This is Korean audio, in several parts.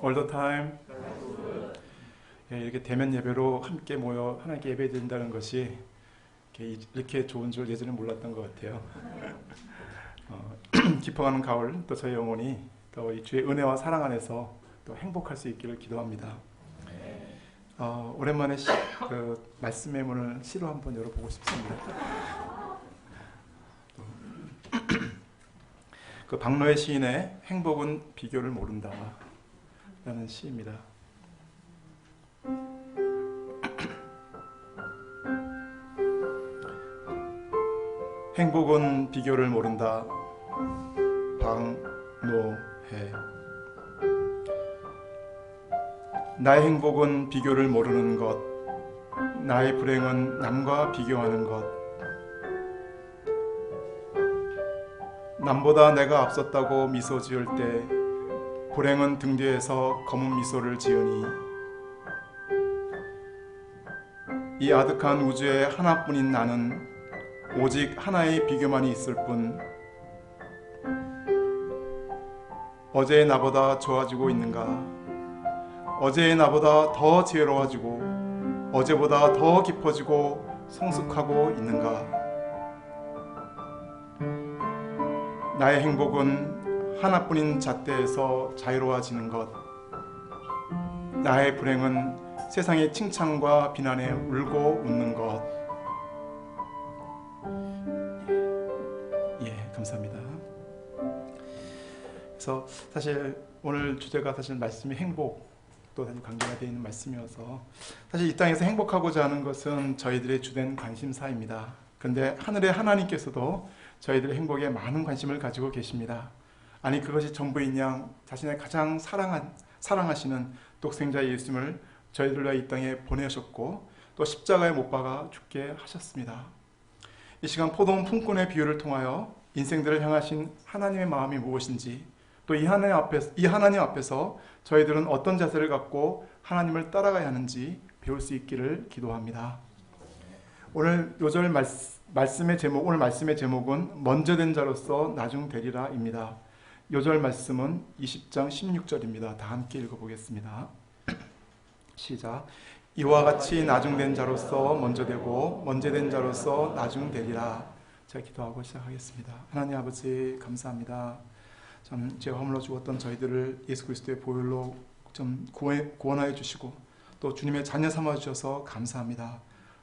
All the time. 예, 이렇게 대면 예배로 함께 모여 하나님께 예배드린다는 것이 이렇게 좋은 줄 예전에 몰랐던 것 같아요. 깊어가는 가을 또 저희 영혼이 또 이 주의 은혜와 사랑 안에서 또 행복할 수 있기를 기도합니다. 오랜만에 그 말씀의 문을 시로 한번 열어보고 싶습니다. 그 박노해 시인의 행복은 비교를 모른다 라는 시입니다. 행복은 비교를 모른다. 박노해. 나의 행복은 비교를 모르는 것, 나의 불행은 남과 비교하는 것, 남보다 내가 앞섰다고 미소 지을 때 불행은 등 뒤에서 검은 미소를 지으니 이 아득한 우주에 하나뿐인 나는 오직 하나의 비교만이 있을 뿐 어제의 나보다 좋아지고 있는가? 어제의 나보다 더 지혜로워지고 어제보다 더 깊어지고 성숙하고 있는가? 나의 행복은 하나뿐인 잣대에서 자유로워지는 것, 나의 불행은 세상의 칭찬과 비난에 울고 웃는 것. 예, 감사합니다. 그래서 사실 오늘 주제가 사실 말씀이 행복도 사실 관계가 되어 있는 말씀이어서 사실 이 땅에서 행복하고자 하는 것은 저희들의 주된 관심사입니다. 그런데 하늘의 하나님께서도 저희들의 행복에 많은 관심을 가지고 계십니다. 아니 그것이 전부인 양 자신의 가장 사랑하시는 독생자 예수님을 저희들과 이 땅에 보내셨고 또 십자가에 못 박아 죽게 하셨습니다. 이 시간 포도원 품꾼의 비유를 통하여 인생들을 향하신 하나님의 마음이 무엇인지 또 이 하나님 앞에서 저희들은 어떤 자세를 갖고 하나님을 따라가야 하는지 배울 수 있기를 기도합니다. 오늘 요절 말씀의 제목은 먼저 된 자로서 나중 되리라입니다. 요절 말씀은 20장 16절입니다. 다 함께 읽어보겠습니다. 시작. 이와 같이 나중된 자로서 먼저 되고 먼저 된 자로서 나중 되리라. 제가 기도하고 시작하겠습니다. 하나님 아버지 감사합니다. 참 죄와 허물로 죽었던 저희들을 예수 그리스도의 보혈로 좀 구원하여 주시고 또 주님의 자녀 삼아 주셔서 감사합니다.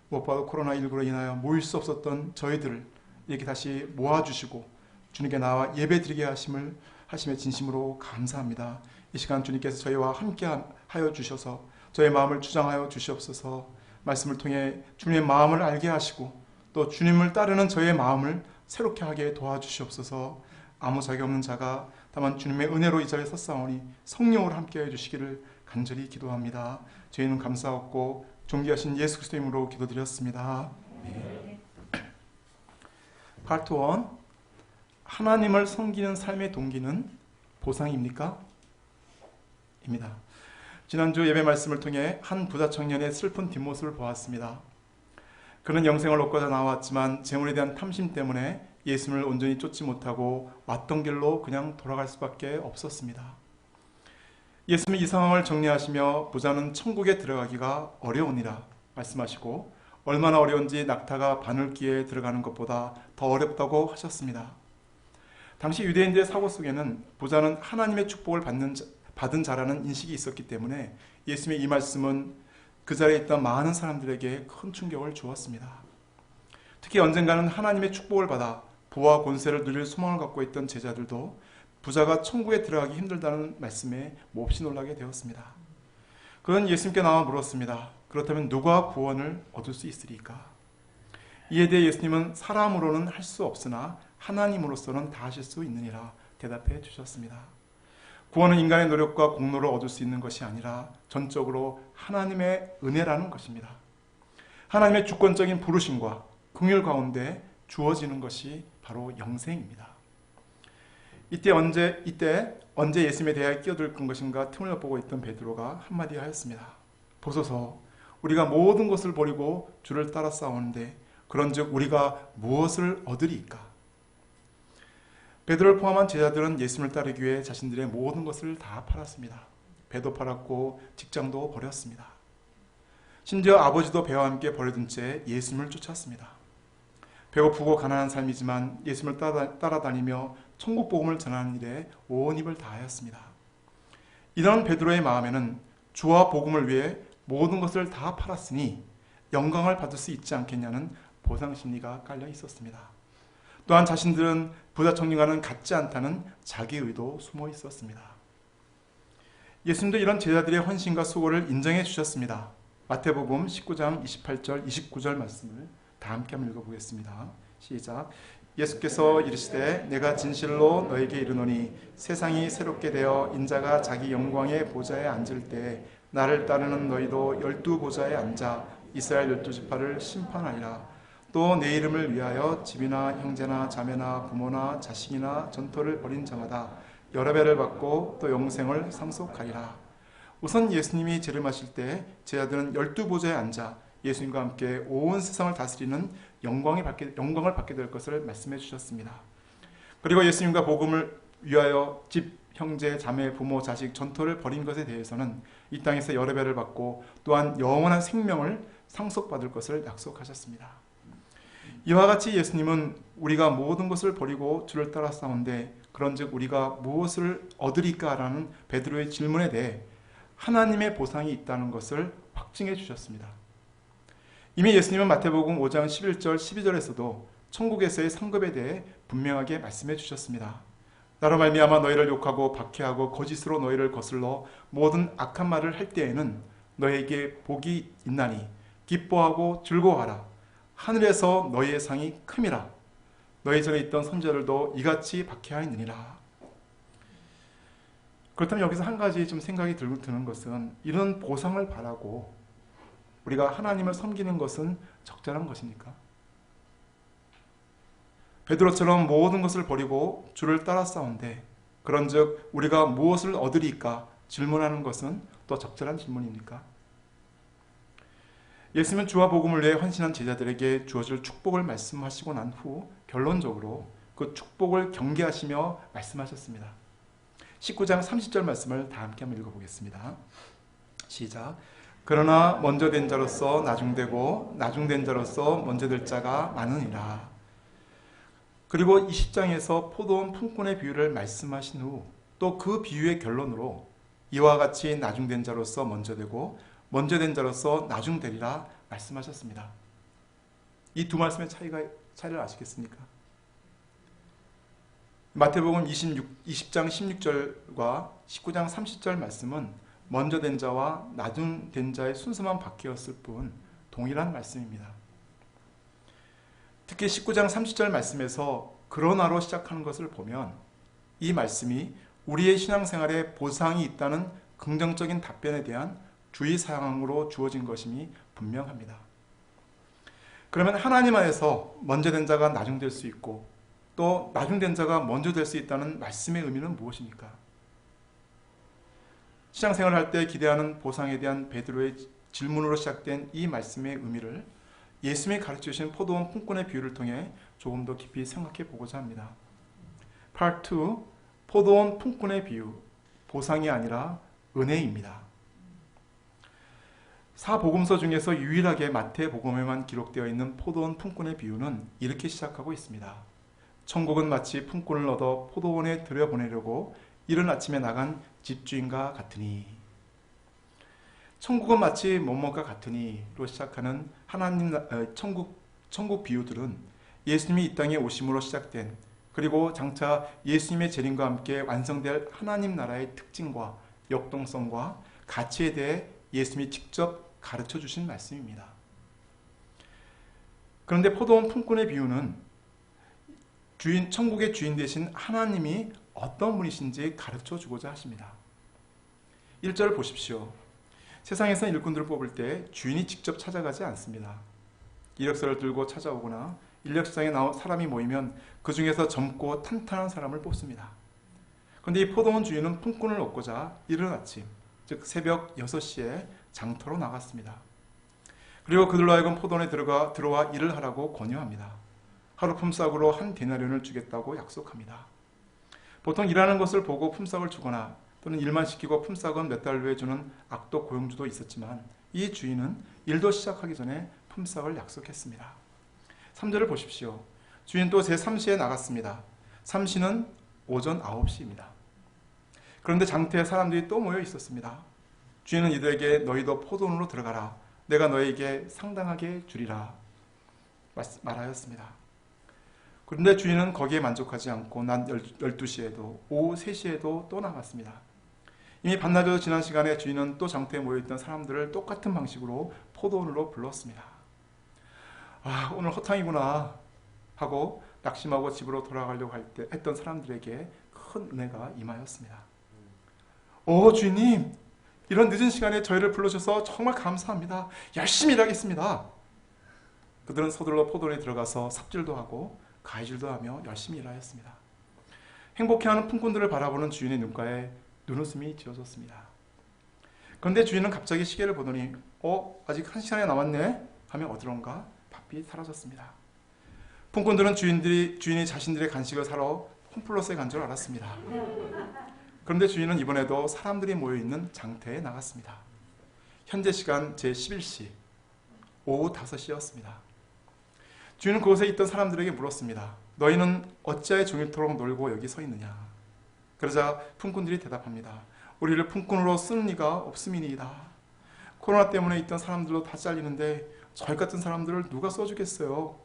무엇보다 코로나19로 인하여 모일 수 없었던 저희들을 이렇게 다시 모아주시고 주님께 나와 예배드리게 하심에 진심으로 감사합니다. 이 시간 주님께서 저희와 함께 하여 주셔서 저의 마음을 주장하여 주시옵소서. 말씀을 통해 주님의 마음을 알게 하시고 또 주님을 따르는 저의 마음을 새롭게 하게 도와주시옵소서. 아무 자격 없는 자가 다만 주님의 은혜로 이 자리에 섰사오니 성령으로 함께 해주시기를 간절히 기도합니다. 저희는 감사하고 존귀하신 예수 그리스도의 이름으로 기도드렸습니다. 네. 파트 1. 하나님을 섬기는 삶의 동기는 보상입니까? 입니다. 지난주 예배 말씀을 통해 한 부자 청년의 슬픈 뒷모습을 보았습니다. 그는 영생을 얻고자 나왔지만 재물에 대한 탐심 때문에 예수님을 온전히 쫓지 못하고 왔던 길로 그냥 돌아갈 수밖에 없었습니다. 예수님이 이 상황을 정리하시며 부자는 천국에 들어가기가 어려우니라 말씀하시고 얼마나 어려운지 낙타가 바늘귀에 들어가는 것보다 더 어렵다고 하셨습니다. 당시 유대인들의 사고 속에는 부자는 하나님의 축복을 받은 자라는 인식이 있었기 때문에 예수님의 이 말씀은 그 자리에 있던 많은 사람들에게 큰 충격을 주었습니다. 특히 언젠가는 하나님의 축복을 받아 부와 권세를 누릴 소망을 갖고 있던 제자들도 부자가 천국에 들어가기 힘들다는 말씀에 몹시 놀라게 되었습니다. 그는 예수님께 나와 물었습니다. 그렇다면 누가 구원을 얻을 수 있으리까? 이에 대해 예수님은 사람으로는 할 수 없으나 하나님으로서는 다 하실 수 있느니라 대답해 주셨습니다. 구원은 인간의 노력과 공로로 얻을 수 있는 것이 아니라 전적으로 하나님의 은혜라는 것입니다. 하나님의 주권적인 부르심과 긍휼 가운데 주어지는 것이 바로 영생입니다. 이때 언제 예수님에 대하여 끼어들 것인가 틈을 보고 있던 베드로가 한마디 하였습니다. 보소서 우리가 모든 것을 버리고 주를 따라 싸우는데 그런즉 우리가 무엇을 얻으리이까? 베드로를 포함한 제자들은 예수님을 따르기 위해 자신들의 모든 것을 다 팔았습니다. 배도 팔았고 직장도 버렸습니다. 심지어 아버지도 배와 함께 버려둔 채 예수님을 쫓았습니다. 배고프고 가난한 삶이지만 예수님을 따라다니며 천국 복음을 전하는 일에 온 힘을 다하였습니다. 이런 베드로의 마음에는 주와 복음을 위해 모든 것을 다 팔았으니 영광을 받을 수 있지 않겠냐는 보상심리가 깔려 있었습니다. 또한 자신들은 부자 청년과는 같지 않다는 자기 의도 숨어 있었습니다. 예수님도 이런 제자들의 헌신과 수고를 인정해 주셨습니다. 마태복음 19장 28절 29절 말씀을 다 함께 한번 읽어보겠습니다. 시작. 예수께서 이르시되 내가 진실로 너에게 이르노니 세상이 새롭게 되어 인자가 자기 영광의 보좌에 앉을 때 나를 따르는 너희도 12보좌에 앉아 이스라엘 12지파를 심판하리라. 또 내 이름을 위하여 집이나 형제나 자매나 부모나 자식이나 전토를 벌인 자마다 여러 배를 받고 또 영생을 상속하리라. 우선 예수님이 재림하실 때 제자들은 12보좌에 앉아 예수님과 함께 온 세상을 다스리는 영광을 받게 될 것을 말씀해 주셨습니다. 그리고 예수님과 복음을 위하여 집, 형제, 자매, 부모, 자식, 전토를 벌인 것에 대해서는 이 땅에서 여러 배를 받고 또한 영원한 생명을 상속받을 것을 약속하셨습니다. 이와 같이 예수님은 우리가 모든 것을 버리고 주를 따라 싸운데 그런즉 우리가 무엇을 얻으리까라는 베드로의 질문에 대해 하나님의 보상이 있다는 것을 확증해 주셨습니다. 이미 예수님은 마태복음 5장 11절 12절에서도 천국에서의 상급에 대해 분명하게 말씀해 주셨습니다. 나로 말미암아 너희를 욕하고 박해하고 거짓으로 너희를 거슬러 모든 악한 말을 할 때에는 너희에게 복이 있나니 기뻐하고 즐거워하라. 하늘에서 너희의 상이 큼이라. 너희 전에 있던 선자들도 이같이 박해하였느니라. 그렇다면 여기서 한 가지 좀 생각이 드는 것은 이런 보상을 바라고 우리가 하나님을 섬기는 것은 적절한 것입니까? 베드로처럼 모든 것을 버리고 주를 따라 싸운데 그런즉 우리가 무엇을 얻으리까 질문하는 것은 또 적절한 질문입니까? 예수님은 주와 복음을 위해 헌신한 제자들에게 주어질 축복을 말씀하시고 난 후 결론적으로 그 축복을 경계하시며 말씀하셨습니다. 19장 30절 말씀을 다 함께 한번 읽어보겠습니다. 시작. 그러나 먼저 된 자로서 나중되고 나중된 자로서 먼저 될 자가 많으니라. 그리고 20장에서 포도원 품꾼의 비유를 말씀하신 후 또 그 비유의 결론으로 이와 같이 나중된 자로서 먼저 되고 먼저 된 자로서 나중되리라 말씀하셨습니다. 이 두 말씀의 차이를 아시겠습니까? 마태복음 20장 16절과 19장 30절 말씀은 먼저 된 자와 나중된 자의 순서만 바뀌었을 뿐 동일한 말씀입니다. 특히 19장 30절 말씀에서 그러나로 시작하는 것을 보면 이 말씀이 우리의 신앙생활에 보상이 있다는 긍정적인 답변에 대한 주의사항으로 주어진 것임이 분명합니다. 그러면 하나님 안에서 먼저 된 자가 나중될 수 있고 또 나중된 자가 먼저 될 수 있다는 말씀의 의미는 무엇입니까? 신앙생활을 할 때 기대하는 보상에 대한 베드로의 질문으로 시작된 이 말씀의 의미를 예수님이 가르쳐 주신 포도원 품꾼의 비유를 통해 조금 더 깊이 생각해 보고자 합니다. Part 2. 포도원 품꾼의 비유. 보상이 아니라 은혜입니다. 사복음서 중에서 유일하게 마태복음에만 기록되어 있는 포도원 품꾼의 비유는 이렇게 시작하고 있습니다. 천국은 마치 품꾼을 얻어 포도원에 들여보내려고 이른 아침에 나간 집주인과 같으니. 천국은 마치 뭐뭐가 같으니로 시작하는 하나님 천국 비유들은 예수님이 이 땅에 오심으로 시작된 그리고 장차 예수님의 재림과 함께 완성될 하나님 나라의 특징과 역동성과 가치에 대해 예수님이 직접 가르쳐 주신 말씀입니다. 그런데 포도원 품꾼의 비유는 천국의 주인 되신 하나님이 어떤 분이신지 가르쳐 주고자 하십니다. 1절을 보십시오. 세상에서는 일꾼들을 뽑을 때 주인이 직접 찾아가지 않습니다. 이력서를 들고 찾아오거나 인력시장에 사람이 모이면 그 중에서 젊고 탄탄한 사람을 뽑습니다. 그런데 이 포도원 주인은 품꾼을 얻고자 이른 아침, 즉 새벽 6시에 장터로 나갔습니다. 그리고 그들로 하여금 포도원에 들어와 일을 하라고 권유합니다. 하루 품삯으로 한 데나리온을 주겠다고 약속합니다. 보통 일하는 것을 보고 품삯을 주거나 또는 일만 시키고 품삯은 몇 달 후에 주는 악도 고용주도 있었지만 이 주인은 일도 시작하기 전에 품삯을 약속했습니다. 3절을 보십시오. 주인 또 제3시에 나갔습니다. 3시는 오전 9시입니다. 그런데 장터에 사람들이 또 모여 있었습니다. 주인은 이들에게 너희도 포도원으로 들어가라. 내가 너에게 상당하게 주리라 말하였습니다. 그런데 주인은 거기에 만족하지 않고 낮 12시에도 오후 3시에도 또 나갔습니다. 이미 반나절 지난 시간에 주인은 또 장터에 모여있던 사람들을 똑같은 방식으로 포도원으로 불렀습니다. 아, 오늘 허탕이구나 하고 낙심하고 집으로 돌아가려고 했던 사람들에게 큰 은혜가 임하였습니다. 오, 주인님, 이런 늦은 시간에 저희를 불러주셔서 정말 감사합니다. 열심히 일하겠습니다. 그들은 서둘러 포도원에 들어가서 삽질도 하고 가위질도 하며 열심히 일하였습니다. 행복해하는 품꾼들을 바라보는 주인의 눈가에 눈웃음이 지어졌습니다. 그런데 주인은 갑자기 시계를 보더니 아직 1시간이 남았네 하며 어디론가 바삐 사라졌습니다. 품꾼들은 주인이 자신들의 간식을 사러 홈플러스에 간 줄 알았습니다. 그런데 주인은 이번에도 사람들이 모여있는 장터에 나갔습니다. 현재 시간 제11시 오후 5시였습니다. 주인은 그곳에 있던 사람들에게 물었습니다. 너희는 어찌하여 종일토록 놀고 여기 서 있느냐? 그러자 품꾼들이 대답합니다. 우리를 품꾼으로 쓰는 이가 없음이니이다. 코로나 때문에 있던 사람들도 다 잘리는데 저희 같은 사람들을 누가 써주겠어요?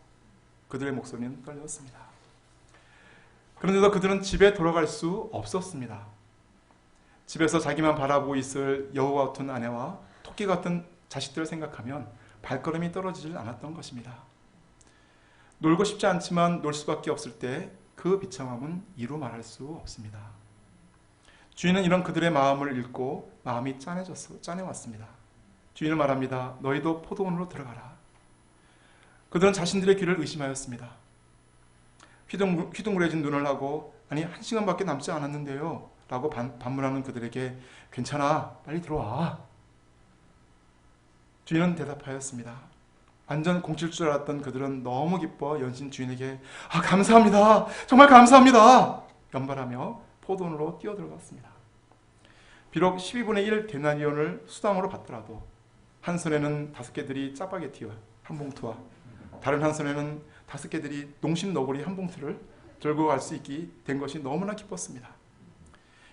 그들의 목소리는 떨렸습니다. 그런데도 그들은 집에 돌아갈 수 없었습니다. 집에서 자기만 바라보고 있을 여우 같은 아내와 토끼 같은 자식들을 생각하면 발걸음이 떨어지질 않았던 것입니다. 놀고 싶지 않지만 놀 수밖에 없을 때 그 비참함은 이루 말할 수 없습니다. 주인은 이런 그들의 마음을 읽고 마음이 짠해왔습니다. 주인은 말합니다. 너희도 포도원으로 들어가라. 그들은 자신들의 귀를 의심하였습니다. 휘둥그레진 눈을 하고 아니 1시간밖에 남지 않았는데요 라고 반문하는 그들에게 괜찮아 빨리 들어와. 주인은 대답하였습니다. 완전 공칠 줄 알았던 그들은 너무 기뻐 연신 주인에게 감사합니다. 정말 감사합니다. 연발하며 포도원으로 뛰어들어갔습니다. 비록 12분의 1 데나리온을 수당으로 받더라도 한 손에는 5개들이 짜파게티와 한 봉투와 다른 한 손에는 5개들이 농심 너구리 한 봉투를 들고 갈 수 있게 된 것이 너무나 기뻤습니다.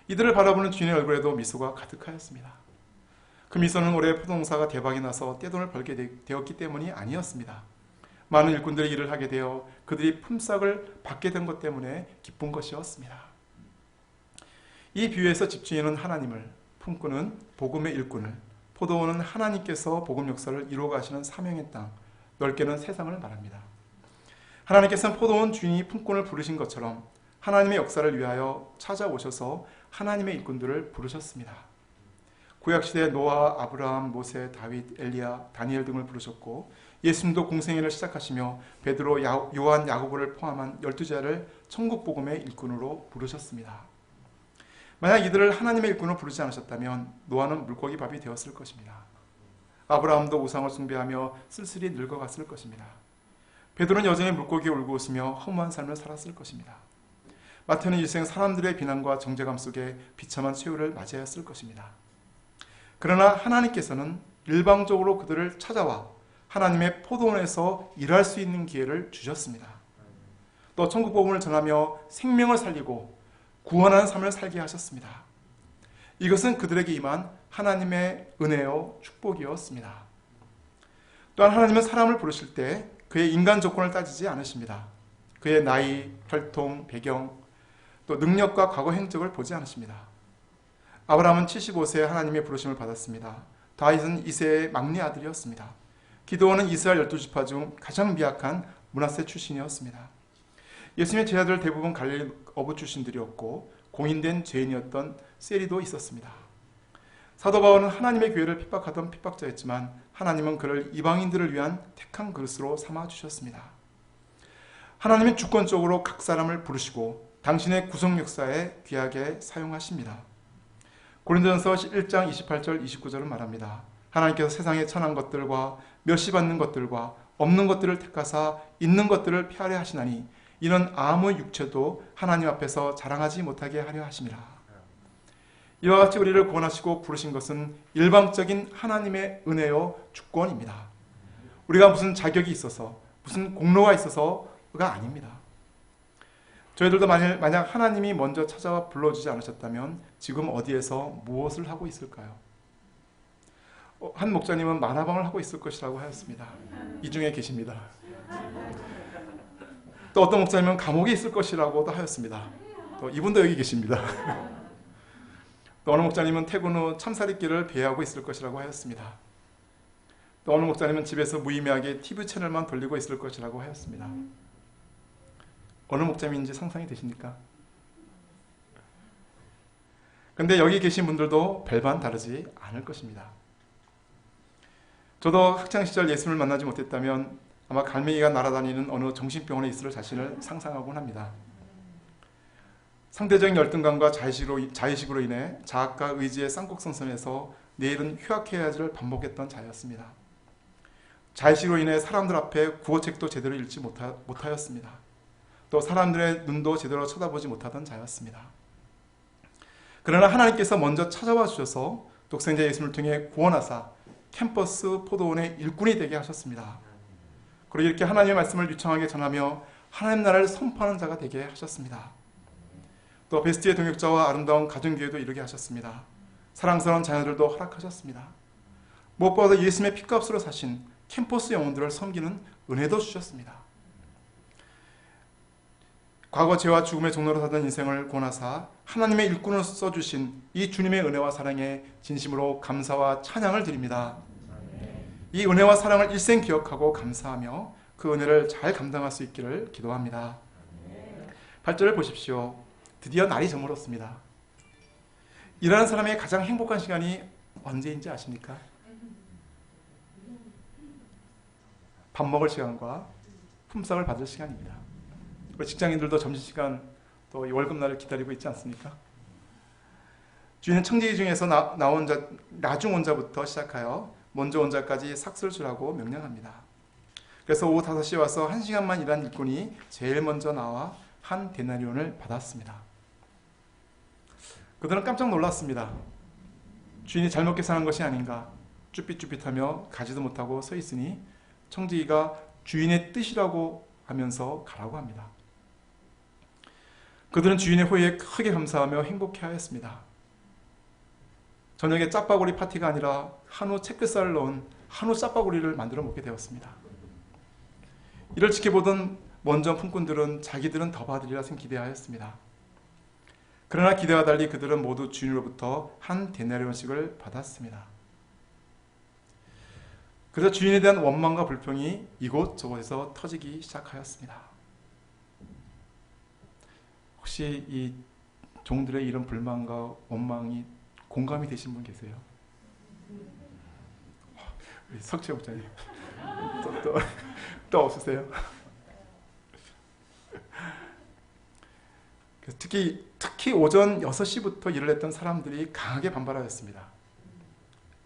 이들을 바라보는 주인의 얼굴에도 미소가 가득하였습니다. 그 미소는 올해 포도농사가 대박이 나서 떼돈을 벌게 되었기 때문이 아니었습니다. 많은 일꾼들이 일을 하게 되어 그들이 품삯을 받게 된 것 때문에 기쁜 것이었습니다. 이 비유에서 집주인은 하나님을, 품꾼은 복음의 일꾼을, 포도원은 하나님께서 복음 역사를 이루어 가시는 사명의 땅, 넓게는 세상을 말합니다. 하나님께서는 포도원 주인이 품꾼을 부르신 것처럼 하나님의 역사를 위하여 찾아오셔서 하나님의 일꾼들을 부르셨습니다. 구약시대 노아, 아브라함, 모세, 다윗, 엘리야, 다니엘 등을 부르셨고 예수님도 공생애를 시작하시며 베드로, 요한, 야고보를 포함한 12제자를 천국복음의 일꾼으로 부르셨습니다. 만약 이들을 하나님의 일꾼으로 부르지 않으셨다면 노아는 물고기 밥이 되었을 것입니다. 아브라함도 우상을 숭배하며 쓸쓸히 늙어갔을 것입니다. 베드로는 여전히 물고기에 울고 웃으며 허무한 삶을 살았을 것입니다. 마태는 일생 사람들의 비난과 정죄감 속에 비참한 최후를 맞이하였을 것입니다. 그러나 하나님께서는 일방적으로 그들을 찾아와 하나님의 포도원에서 일할 수 있는 기회를 주셨습니다. 또 천국복음을 전하며 생명을 살리고 구원하는 삶을 살게 하셨습니다. 이것은 그들에게 임한 하나님의 은혜요 축복이었습니다. 또한 하나님은 사람을 부르실 때 그의 인간 조건을 따지지 않으십니다. 그의 나이, 혈통, 배경, 또 능력과 과거 행적을 보지 않으십니다. 아브라함은 75세에 하나님의 부르심을 받았습니다. 다윗은 이새의 막내 아들이었습니다. 기드온은 이스라엘 12지파 중 가장 미약한 므낫세 출신이었습니다. 예수님의 제자들 대부분 갈릴리 어부 출신들이었고 공인된 죄인이었던 세리도 있었습니다. 사도 바울은 하나님의 교회를 핍박하던 핍박자였지만 하나님은 그를 이방인들을 위한 택한 그릇으로 삼아주셨습니다. 하나님은 주권적으로 각 사람을 부르시고 당신의 구속 역사에 귀하게 사용하십니다. 고린도전서 1장 28절 29절은 말합니다. 하나님께서 세상에 천한 것들과 멸시받는 것들과 없는 것들을 택하사 있는 것들을 폐하려 하시나니 이는 아무 육체도 하나님 앞에서 자랑하지 못하게 하려 하심이라. 이와 같이 우리를 구원하시고 부르신 것은 일방적인 하나님의 은혜요 주권입니다. 우리가 무슨 자격이 있어서 무슨 공로가 있어서가 아닙니다. 저희들도 만약 하나님이 먼저 찾아와 불러주지 않으셨다면 지금 어디에서 무엇을 하고 있을까요? 한 목사님은 만화방을 하고 있을 것이라고 하였습니다. 이 중에 계십니다. 또 어떤 목사님은 감옥에 있을 것이라고도 하였습니다. 또 이분도 여기 계십니다. 또 어느 목사님은 퇴근 후 참사리길을 배회하고 있을 것이라고 하였습니다. 또 어느 목사님은 집에서 무의미하게 TV 채널만 돌리고 있을 것이라고 하였습니다. 어느 목사님인지 상상이 되십니까? 근데 여기 계신 분들도 별반 다르지 않을 것입니다. 저도 학창시절 예수님을 만나지 못했다면 아마 갈매기가 날아다니는 어느 정신병원에 있을 자신을 상상하곤 합니다. 상대적인 열등감과 자의식으로 인해 자학과 의지의 쌍곡선선에서 내일은 휴학해야지를 반복했던 자였습니다. 자의식으로 인해 사람들 앞에 구호책도 제대로 읽지 못하였습니다. 또 사람들의 눈도 제대로 쳐다보지 못하던 자였습니다. 그러나 하나님께서 먼저 찾아와 주셔서 독생자 예수님을 통해 구원하사 캠퍼스 포도원의 일꾼이 되게 하셨습니다. 그리고 이렇게 하나님의 말씀을 유창하게 전하며 하나님 나라를 선포하는 자가 되게 하셨습니다. 또 베스트의 동역자와 아름다운 가정교회도 이루게 하셨습니다. 사랑스러운 자녀들도 허락하셨습니다. 무엇보다 예수님의 피값으로 사신 캠퍼스 영혼들을 섬기는 은혜도 주셨습니다. 과거 죄와 죽음의 종로로 사던 인생을 구원하사 하나님의 일꾼을 써주신 이 주님의 은혜와 사랑에 진심으로 감사와 찬양을 드립니다. 이 은혜와 사랑을 일생 기억하고 감사하며 그 은혜를 잘 감당할 수 있기를 기도합니다. 8절을 보십시오. 드디어 날이 저물었습니다. 일하는 사람의 가장 행복한 시간이 언제인지 아십니까? 밥 먹을 시간과 품삯을 받을 시간입니다. 우리 직장인들도 점심시간 또 월급날을 기다리고 있지 않습니까? 주인은 청지기 중에서 나중 온 자부터 시작하여 먼저 온 자까지 삭슬 주라고 명령합니다. 그래서 오후 5시에 와서 1시간만 일한 일꾼이 제일 먼저 나와 한 데나리온을 받았습니다. 그들은 깜짝 놀랐습니다. 주인이 잘못 계산한 것이 아닌가 쭈삣쭈삣하며 가지도 못하고 서 있으니 청지기가 주인의 뜻이라고 하면서 가라고 합니다. 그들은 주인의 호의에 크게 감사하며 행복해하였습니다. 저녁에 짜파구리 파티가 아니라 한우 채끝살을 넣은 한우 짜파구리를 만들어 먹게 되었습니다. 이를 지켜보던 먼저 품꾼들은 자기들은 더 받으리라 기대하였습니다. 그러나 기대와 달리 그들은 모두 주인으로부터 한 데나리온씩을 받았습니다. 그래서 주인에 대한 원망과 불평이 이곳저곳에서 터지기 시작하였습니다. 혹시 이 종들의 이런 불만과 원망이 공감이 되신 분 계세요? 우리 석채 목사님 또 없으세요? 특히 오전 6시부터 일을 했던 사람들이 강하게 반발하였습니다.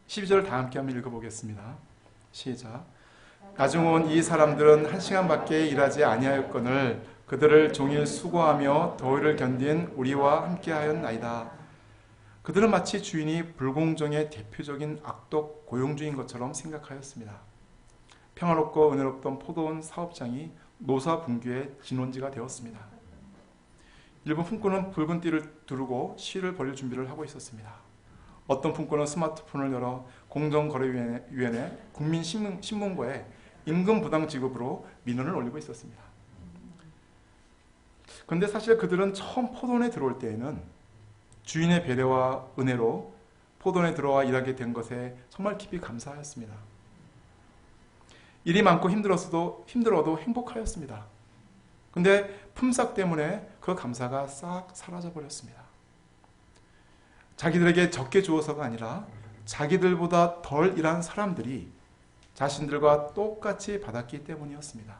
12절을 다 함께 한번 읽어보겠습니다. 시작. 나중 온 이 사람들은 1시간밖에 일하지 아니하였거늘 그들을 종일 수고하며 더위를 견딘 우리와 함께하였나이다. 그들은 마치 주인이 불공정의 대표적인 악독 고용주인 것처럼 생각하였습니다. 평화롭고 은혜롭던 포도원 사업장이 노사 분규의 진원지가 되었습니다. 일부 품꾼은 붉은 띠를 두르고 시위를 벌일 준비를 하고 있었습니다. 어떤 품꾼은 스마트폰을 열어 공정거래위원회 국민신문고에 임금 부당 지급으로 민원을 올리고 있었습니다. 그런데 사실 그들은 처음 포도원에 들어올 때에는 주인의 배려와 은혜로 포도원에 들어와 일하게 된 것에 정말 깊이 감사하였습니다. 일이 많고 힘들어도 행복하였습니다. 근데 품삯 때문에 그 감사가 싹 사라져 버렸습니다. 자기들에게 적게 주어서가 아니라 자기들보다 덜 일한 사람들이 자신들과 똑같이 받았기 때문이었습니다.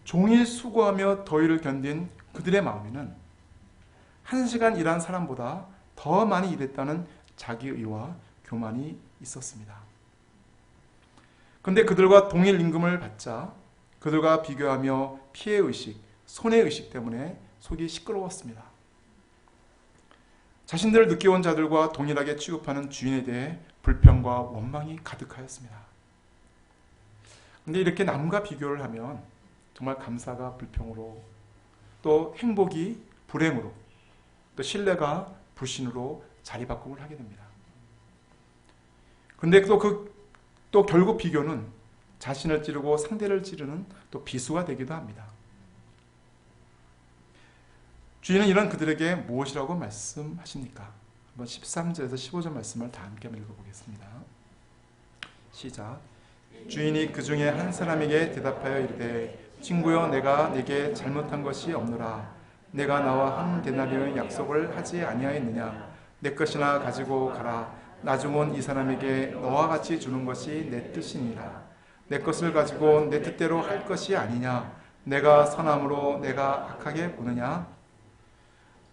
종일 수고하며 더위를 견딘 그들의 마음에는 1시간 일한 사람보다 더 많이 일했다는 자기의와 교만이 있었습니다. 그런데 그들과 동일 임금을 받자 그들과 비교하며 피해의식, 손해의식 때문에 속이 시끄러웠습니다. 자신들을 늦게 온 자들과 동일하게 취급하는 주인에 대해 불평과 원망이 가득하였습니다. 근데 이렇게 남과 비교를 하면 정말 감사가 불평으로, 또 행복이 불행으로, 또 신뢰가 불신으로 자리바꿈을 하게 됩니다. 근데 또 결국 비교는 자신을 찌르고 상대를 찌르는 또 비수가 되기도 합니다. 주인은 이런 그들에게 무엇이라고 말씀하십니까? 한번 13절에서 15절 말씀을 다 함께 읽어보겠습니다. 시작. 주인이 그 중에 한 사람에게 대답하여 이르되 친구여, 내가 네게 잘못한 것이 없노라. 내가 나와 한 데나리온의 약속을 하지 아니하였느냐? 내 것이나 가지고 가라. 나중 온 이 사람에게 너와 같이 주는 것이 내 뜻이니라. 내 것을 가지고 내 뜻대로 할 것이 아니냐? 내가 선함으로 내가 악하게 보느냐?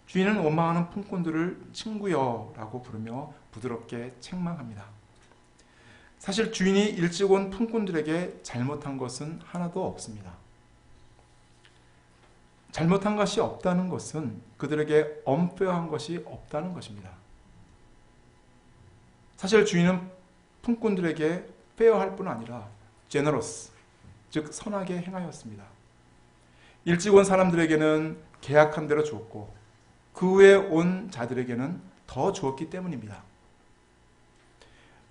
주인은 원망하는 품꾼들을 친구여 라고 부르며 부드럽게 책망합니다. 사실 주인이 일찍 온 품꾼들에게 잘못한 것은 하나도 없습니다. 잘못한 것이 없다는 것은 그들에게 엄폐한 것이 없다는 것입니다. 사실 주인은 품꾼들에게 페어할 뿐 아니라 제너러스, 즉 선하게 행하였습니다. 일찍 온 사람들에게는 계약한 대로 주었고 그 후에 온 자들에게는 더 주었기 때문입니다.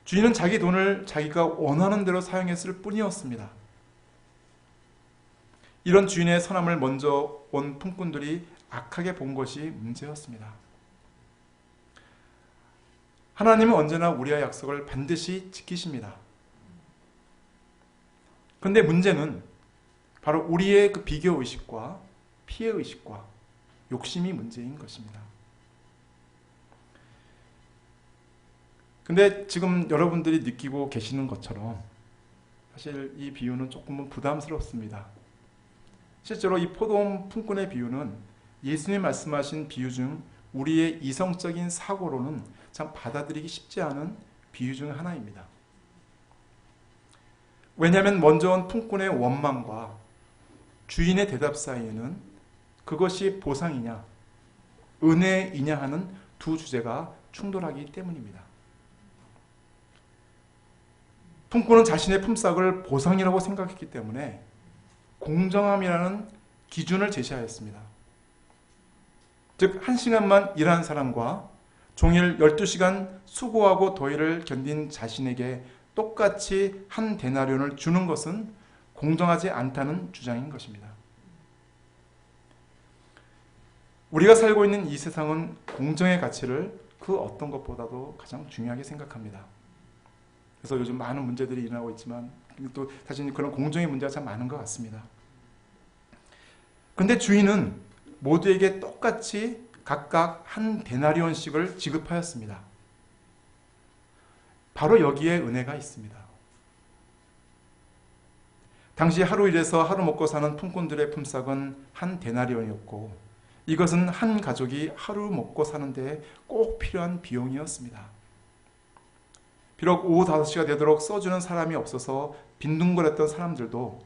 주인은 자기 돈을 자기가 원하는 대로 사용했을 뿐이었습니다. 이런 주인의 선함을 먼저 온 품꾼들이 악하게 본 것이 문제였습니다. 하나님은 언제나 우리의 약속을 반드시 지키십니다. 그런데 문제는 바로 우리의 그 비교의식과 피해의식과 욕심이 문제인 것입니다. 근데 지금 여러분들이 느끼고 계시는 것처럼 사실 이 비유는 조금은 부담스럽습니다. 실제로 이 포도원 품꾼의 비유는 예수님이 말씀하신 비유 중 우리의 이성적인 사고로는 참 받아들이기 쉽지 않은 비유 중 하나입니다. 왜냐하면 먼저 온 품꾼의 원망과 주인의 대답 사이에는 그것이 보상이냐 은혜이냐 하는 두 주제가 충돌하기 때문입니다. 품꾼은 자신의 품삯을 보상이라고 생각했기 때문에 공정함이라는 기준을 제시하였습니다. 즉 1시간만 일한 사람과 종일 12시간 수고하고 더위를 견딘 자신에게 똑같이 한 데나리온을 주는 것은 공정하지 않다는 주장인 것입니다. 우리가 살고 있는 이 세상은 공정의 가치를 그 어떤 것보다도 가장 중요하게 생각합니다. 그래서 요즘 많은 문제들이 일어나고 있지만 또 사실 그런 공정의 문제가 참 많은 것 같습니다. 그런데 주인은 모두에게 똑같이 각각 한 데나리온씩을 지급하였습니다. 바로 여기에 은혜가 있습니다. 당시 하루 일해서 하루 먹고 사는 품꾼들의 품삯은 한 데나리온이었고 이것은 한 가족이 하루 먹고 사는데 꼭 필요한 비용이었습니다. 비록 오후 5시가 되도록 써주는 사람이 없어서 빈둥거렸던 사람들도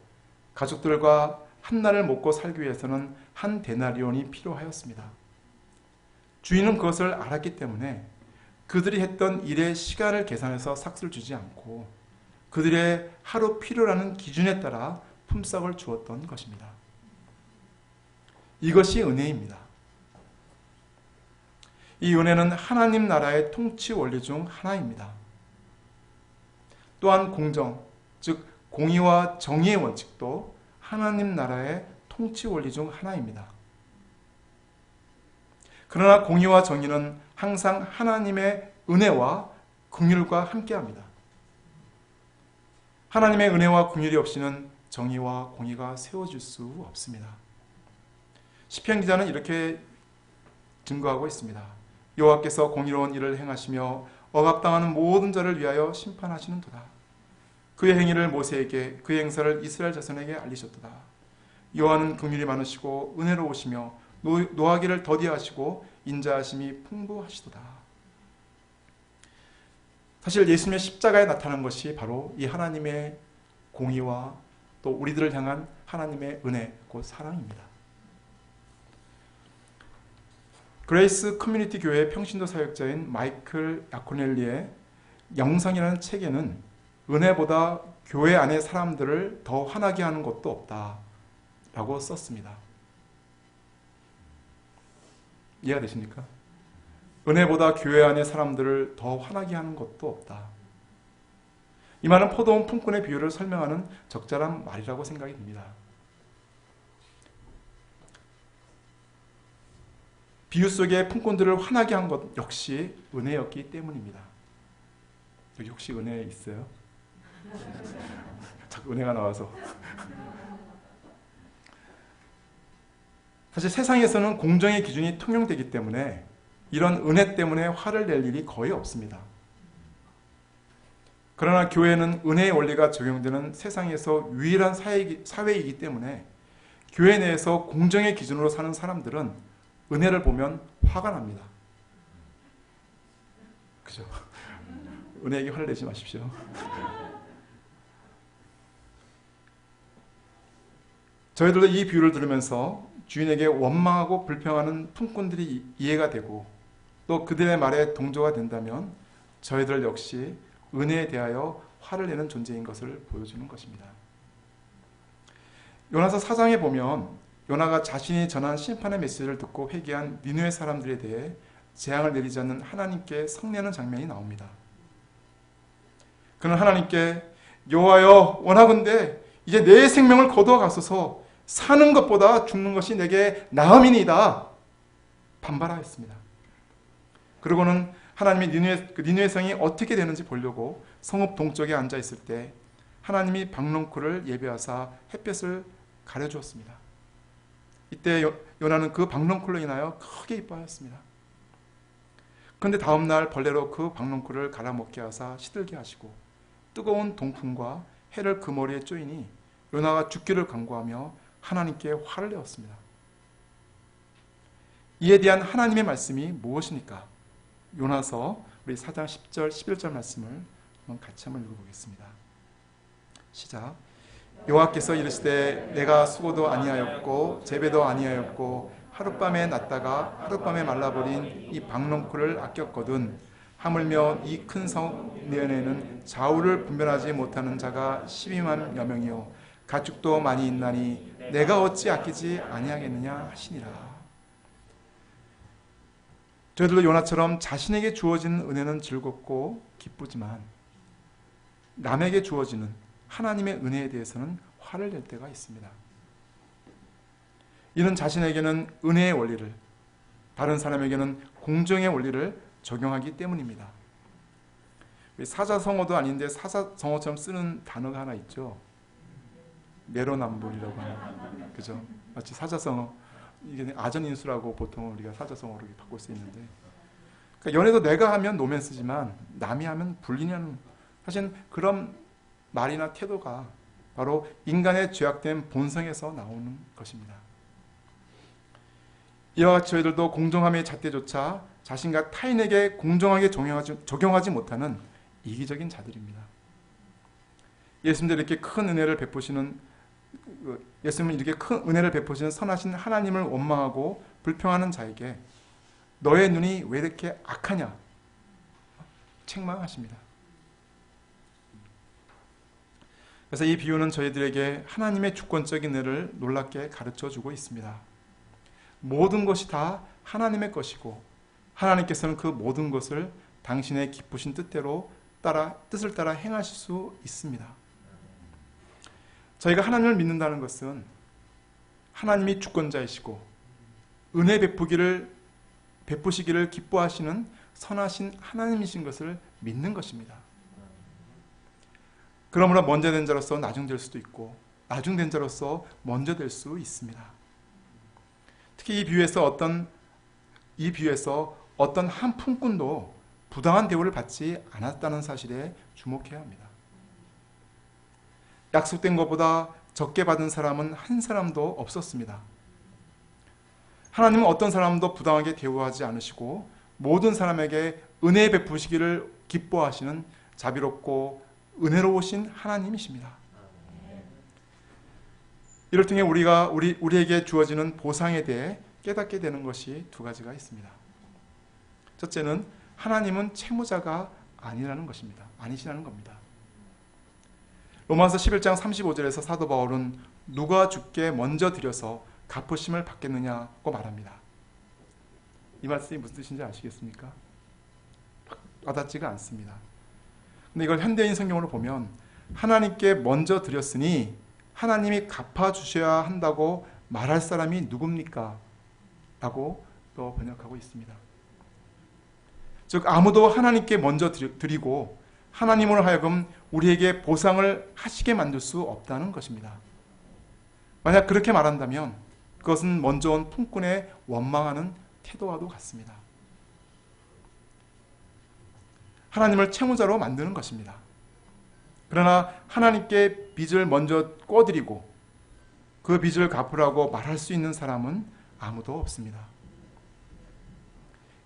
가족들과 한날을 먹고 살기 위해서는 한 데나리온이 필요하였습니다. 주인은 그것을 알았기 때문에 그들이 했던 일의 시간을 계산해서 삭스를 주지 않고 그들의 하루 필요라는 기준에 따라 품삯을 주었던 것입니다. 이것이 은혜입니다. 이 은혜는 하나님 나라의 통치 원리 중 하나입니다. 또한 공정, 즉 공의와 정의의 원칙도 하나님 나라의 통치 원리 중 하나입니다. 그러나 공의와 정의는 항상 하나님의 은혜와 긍휼과 함께합니다. 하나님의 은혜와 긍휼이 없이는 정의와 공의가 세워질 수 없습니다. 시편 기자는 이렇게 증거하고 있습니다. 여호와께서 공의로운 일을 행하시며 억압당하는 모든 자를 위하여 심판하시는도다. 그의 행위를 모세에게 그의 행사를 이스라엘 자손에게 알리셨도다. 여호와는 긍휼이 많으시고 은혜로우시며 노하기를 더디하시고 인자하심이 풍부하시도다. 사실 예수님의 십자가에 나타난 것이 바로 이 하나님의 공의와 또 우리들을 향한 하나님의 은혜, 곧 사랑입니다. 그레이스 커뮤니티 교회 평신도 사역자인 마이클 야코넬리의 영성이라는 책에는 은혜보다 교회 안의 사람들을 더 화나게 하는 것도 없다 라고 썼습니다. 이해가 되십니까? 은혜보다 교회 안의 사람들을 더 화나게 하는 것도 없다. 이 말은 포도원 품꾼의 비유를 설명하는 적절한 말이라고 생각이 듭니다. 비유 속에 품꾼들을 화나게 한 것 역시 은혜였기 때문입니다. 여기 혹시 은혜 있어요? 자꾸 은혜가 나와서. 사실 세상에서는 공정의 기준이 통용되기 때문에 이런 은혜 때문에 화를 낼 일이 거의 없습니다. 그러나 교회는 은혜의 원리가 적용되는 세상에서 유일한 사회이기 때문에 교회 내에서 공정의 기준으로 사는 사람들은 은혜를 보면 화가 납니다. 그죠? 은혜에게 화를 내지 마십시오. 저희들도 이 비유를 들으면서 주인에게 원망하고 불평하는 품꾼들이 이해가 되고 또 그들의 말에 동조가 된다면 저희들 역시 은혜에 대하여 화를 내는 존재인 것을 보여주는 것입니다. 요나서 4장에 보면 요나가 자신이 전한 심판의 메시지를 듣고 회개한 니느웨 사람들에 대해 재앙을 내리지 않는 하나님께 성내는 장면이 나옵니다. 그는 하나님께 여호와여 원하건대 이제 내 생명을 거두어 가소서 사는 것보다 죽는 것이 내게 나음이니이다 반발하였습니다. 그리고는 하나님이 니느웨 성이 어떻게 되는지 보려고 성읍 동쪽에 앉아 있을 때 하나님이 박넝쿨을 예비하사 햇볕을 가려주었습니다. 이때 요나는 그 박넝쿨로 인하여 크게 이뻐하였습니다. 그런데 다음날 벌레로 그 박넝쿨을 갈아먹게 하사 시들게 하시고 뜨거운 동풍과 해를 그 머리에 쪼이니 요나가 죽기를 간구하며 하나님께 화를 내었습니다. 이에 대한 하나님의 말씀이 무엇입니까? 요나서 우리 4장 10절 11절 말씀을 같이 한번 읽어보겠습니다. 시작. 여호와께서 이르시되 내가 수고도 아니하였고 재배도 아니하였고 하룻밤에 났다가 하룻밤에 말라버린 이 박넝쿨을 아꼈거든 하물며 이 큰 성 내에는 좌우를 분별하지 못하는 자가 12만 여 명이요 가축도 많이 있나니 내가 어찌 아끼지 아니하겠느냐 하시니라. 저희들도 요나처럼 자신에게 주어지는 은혜는 즐겁고 기쁘지만 남에게 주어지는 하나님의 은혜에 대해서는 화를 낼 때가 있습니다. 이는 자신에게는 은혜의 원리를, 다른 사람에게는 공정의 원리를 적용하기 때문입니다. 사자성어도 아닌데 사자성어처럼 쓰는 단어가 하나 있죠. 내로남불이라고 하는, 그죠? 마치 사자성어, 이게 아전인수라고 보통 우리가 사자성어로 바꿀 수 있는데, 그러니까 연애도 내가 하면 노면 쓰지만 남이 하면 불리냐는, 사실 그런 말이나 태도가 바로 인간의 죄악된 본성에서 나오는 것입니다. 이와 같이 저희들도 공정함의 잣대조차 자신과 타인에게 공정하게 적용하지 못하는 이기적인 자들입니다. 예수님도 이렇게 큰 은혜를 베푸시는 선하신 하나님을 원망하고 불평하는 자에게 너의 눈이 왜 이렇게 악하냐 책망하십니다. 그래서 이 비유는 저희들에게 하나님의 주권적인 은혜를 놀랍게 가르쳐주고 있습니다. 모든 것이 다 하나님의 것이고 하나님께서는 그 모든 것을 당신의 기쁘신 뜻을 따라 행하실 수 있습니다. 저희가 하나님을 믿는다는 것은 하나님이 주권자이시고 은혜 베푸시기를 기뻐하시는 선하신 하나님이신 것을 믿는 것입니다. 그러므로 먼저 된 자로서 나중될 수도 있고 나중된 자로서 먼저 될 수 있습니다. 특히 이 비유에서 어떤 한 품꾼도 부당한 대우를 받지 않았다는 사실에 주목해야 합니다. 약속된 것보다 적게 받은 사람은 한 사람도 없었습니다. 하나님은 어떤 사람도 부당하게 대우하지 않으시고 모든 사람에게 은혜 베푸시기를 기뻐하시는 자비롭고 은혜로우신 하나님이십니다. 이를 통해 우리에게 주어지는 보상에 대해 깨닫게 되는 것이 두 가지가 있습니다. 첫째는 하나님은 채무자가 아니시라는 겁니다. 로마서 11장 35절에서 사도 바울은 누가 주께 먼저 드려서 갚으심을 받겠느냐고 말합니다. 이 말씀이 무슨 뜻인지 아시겠습니까? 와닿지가 않습니다. 근데 이걸 현대인 성경으로 보면 하나님께 먼저 드렸으니 하나님이 갚아주셔야 한다고 말할 사람이 누굽니까? 라고 또 번역하고 있습니다. 즉 아무도 하나님께 먼저 드리고 하나님으로 하여금 우리에게 보상을 하시게 만들 수 없다는 것입니다. 만약 그렇게 말한다면 그것은 먼저 온 품꾼의 원망하는 태도와도 같습니다. 하나님을 채무자로 만드는 것입니다. 그러나 하나님께 빚을 먼저 꿔드리고 그 빚을 갚으라고 말할 수 있는 사람은 아무도 없습니다.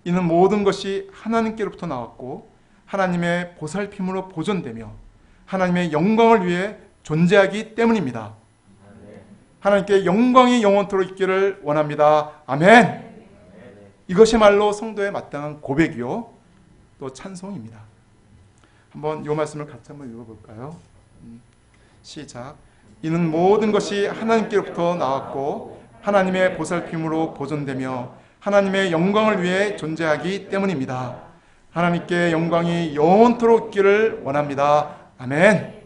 이는 모든 것이 하나님께로부터 나왔고 하나님의 보살핌으로 보존되며 하나님의 영광을 위해 존재하기 때문입니다. 하나님께 영광이 영원토록 있기를 원합니다. 아멘. 이것이말로 성도의 마땅한 고백이요 또 찬송입니다. 한번 이 말씀을 같이 한번 읽어볼까요? 시작. 이는 모든 것이 하나님께로부터 나왔고 하나님의 보살핌으로 보존되며 하나님의 영광을 위해 존재하기 때문입니다. 하나님께 영광이 영원토록 있기를 원합니다. 아멘.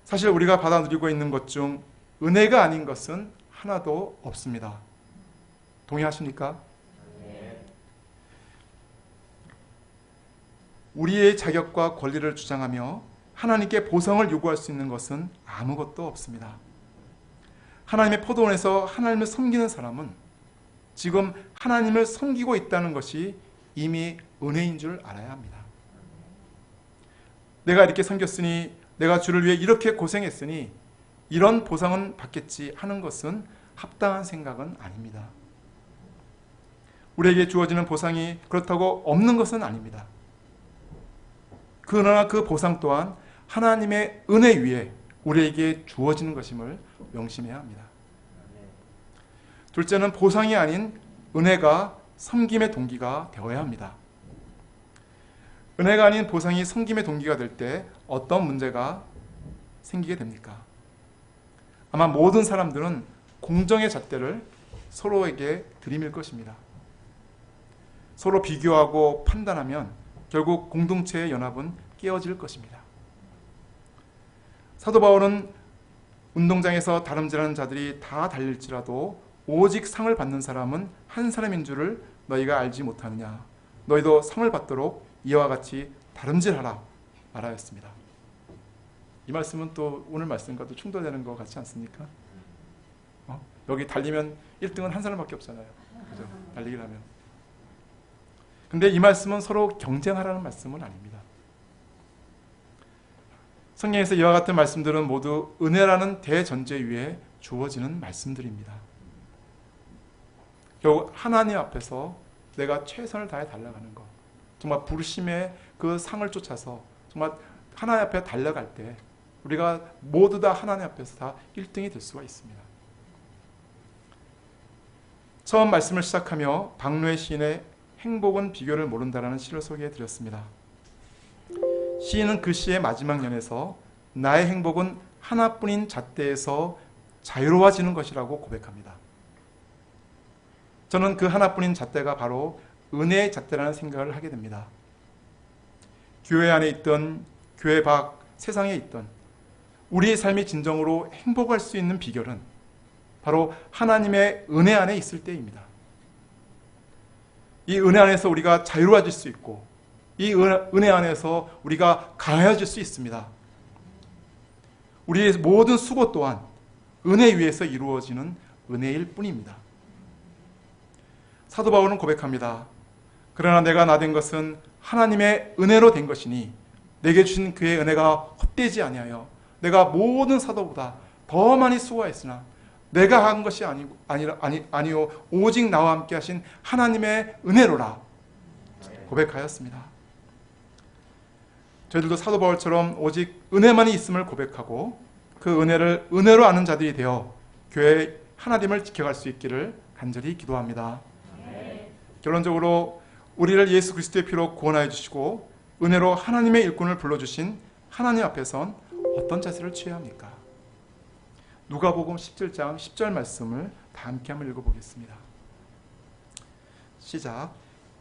사실 우리가 받아 누리고 있는 것 중 은혜가 아닌 것은 하나도 없습니다. 동의하십니까? 우리의 자격과 권리를 주장하며 하나님께 보상을 요구할 수 있는 것은 아무것도 없습니다. 하나님의 포도원에서 하나님을 섬기는 사람은 지금 하나님을 섬기고 있다는 것이 이미 은혜인 줄 알아야 합니다. 내가 이렇게 섬겼으니, 내가 주를 위해 이렇게 고생했으니 이런 보상은 받겠지 하는 것은 합당한 생각은 아닙니다. 우리에게 주어지는 보상이 그렇다고 없는 것은 아닙니다. 그러나 그 보상 또한 하나님의 은혜 위에 우리에게 주어지는 것임을 명심해야 합니다. 둘째는 보상이 아닌 은혜가 섬김의 동기가 되어야 합니다. 은혜가 아닌 보상이 섬김의 동기가 될 때 어떤 문제가 생기게 됩니까? 아마 모든 사람들은 공정의 잣대를 서로에게 들이밀 것입니다. 서로 비교하고 판단하면 결국 공동체의 연합은 깨어질 것입니다. 사도 바울은 운동장에서 다름질하는 자들이 다 달릴지라도 오직 상을 받는 사람은 한 사람인 줄을 너희가 알지 못하느냐. 너희도 상을 받도록 이와 같이 다름질하라 말하였습니다. 이 말씀은 또 오늘 말씀과도 충돌되는 것 같지 않습니까? 여기 달리면 1등은 한 사람밖에 없잖아요. 그죠? 달리기를 하면. 근데 이 말씀은 서로 경쟁하라는 말씀은 아닙니다. 성경에서 이와 같은 말씀들은 모두 은혜라는 대전제 위에 주어지는 말씀들입니다. 결국 하나님 앞에서 내가 최선을 다해 달려가는 것, 정말 부르심의 그 상을 쫓아서 정말 하나님 앞에 달려갈 때 우리가 모두 다 하나님 앞에서 다 1등이 될 수가 있습니다. 처음 말씀을 시작하며 박노해 시인의 행복은 비교를 모른다라는 시를 소개해 드렸습니다. 시인은 그 시의 마지막 연에서 나의 행복은 하나뿐인 잣대에서 자유로워지는 것이라고 고백합니다. 저는 그 하나뿐인 잣대가 바로 은혜의 잣대라는 생각을 하게 됩니다. 교회 안에 있던, 교회 밖, 세상에 있던 우리의 삶이 진정으로 행복할 수 있는 비결은 바로 하나님의 은혜 안에 있을 때입니다. 이 은혜 안에서 우리가 자유로워질 수 있고 이 은혜 안에서 우리가 강해질 수 있습니다. 우리의 모든 수고 또한 은혜 위에서 이루어지는 은혜일 뿐입니다. 사도 바울은 고백합니다. 그러나 내가 나된 것은 하나님의 은혜로 된 것이니 내게 주신 그의 은혜가 헛되지 아니하여 내가 모든 사도보다 더 많이 수고하였으나 내가 한 것이 아니요 오직 나와 함께 하신 하나님의 은혜로라 고백하였습니다. 저희들도 사도 바울처럼 오직 은혜만이 있음을 고백하고 그 은혜를 은혜로 아는 자들이 되어 교회의 하나됨을 지켜갈 수 있기를 간절히 기도합니다. 결론적으로 우리를 예수 그리스도의 피로 구원하여 주시고 은혜로 하나님의 일꾼을 불러주신 하나님 앞에선 어떤 자세를 취해야 합니까? 누가복음 17장 10절 말씀을 다 함께 한번 읽어보겠습니다. 시작.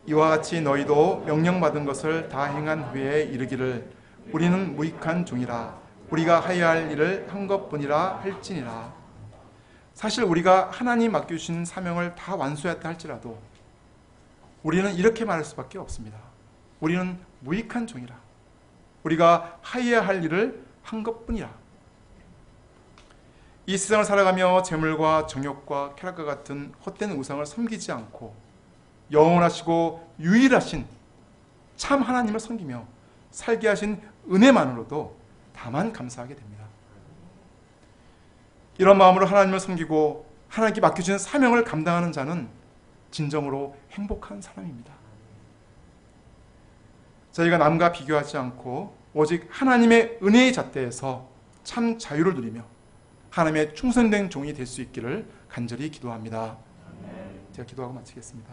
이와 같이 너희도 명령받은 것을 다 행한 후에 이르기를 우리는 무익한 종이라 우리가 하여야 할 일을 한 것뿐이라 할지니라. 사실 우리가 하나님 맡겨주신 사명을 다 완수했다 할지라도 우리는 이렇게 말할 수밖에 없습니다. 우리는 무익한 종이라 우리가 하여야 할 일을 한 것뿐이라. 이 세상을 살아가며 재물과 정욕과 쾌락과 같은 헛된 우상을 섬기지 않고 영원하시고 유일하신 참 하나님을 섬기며 살게 하신 은혜만으로도 다만 감사하게 됩니다. 이런 마음으로 하나님을 섬기고 하나님께 맡겨진 사명을 감당하는 자는 진정으로 행복한 사람입니다. 저희가 남과 비교하지 않고 오직 하나님의 은혜의 잣대에서 참 자유를 누리며 하나님의 충성된 종이 될 수 있기를 간절히 기도합니다. 제가 기도하고 마치겠습니다.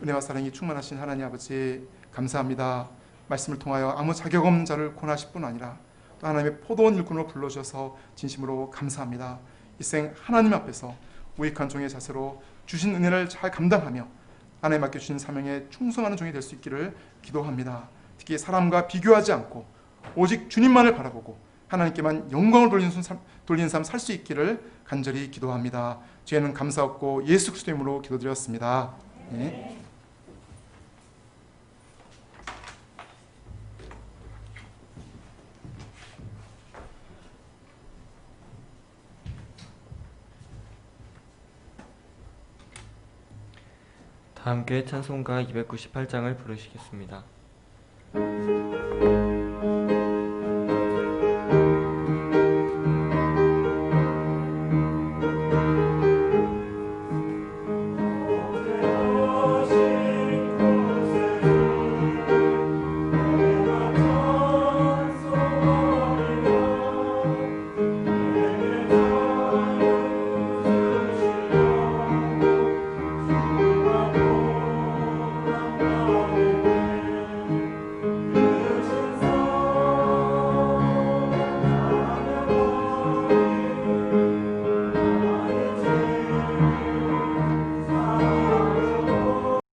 은혜와 사랑이 충만하신 하나님 아버지 감사합니다. 말씀을 통하여 아무 자격 없는 자를 권하실 뿐 아니라 또 하나님의 포도원 일꾼으로 불러주셔서 진심으로 감사합니다. 일생 하나님 앞에서 무익한 종의 자세로 주신 은혜를 잘 감당하며 하나님 맡겨주신 사명에 충성하는 종이 될 수 있기를 기도합니다. 특히 사람과 비교하지 않고 오직 주님만을 바라보고 하나님께만 영광을 돌리는 삶 살 수 있기를 간절히 기도합니다. 죄는 감사 없고 예수 그리스도의 이름으로 기도드렸습니다. 네. 다 함께 찬송가 298장을 부르시겠습니다.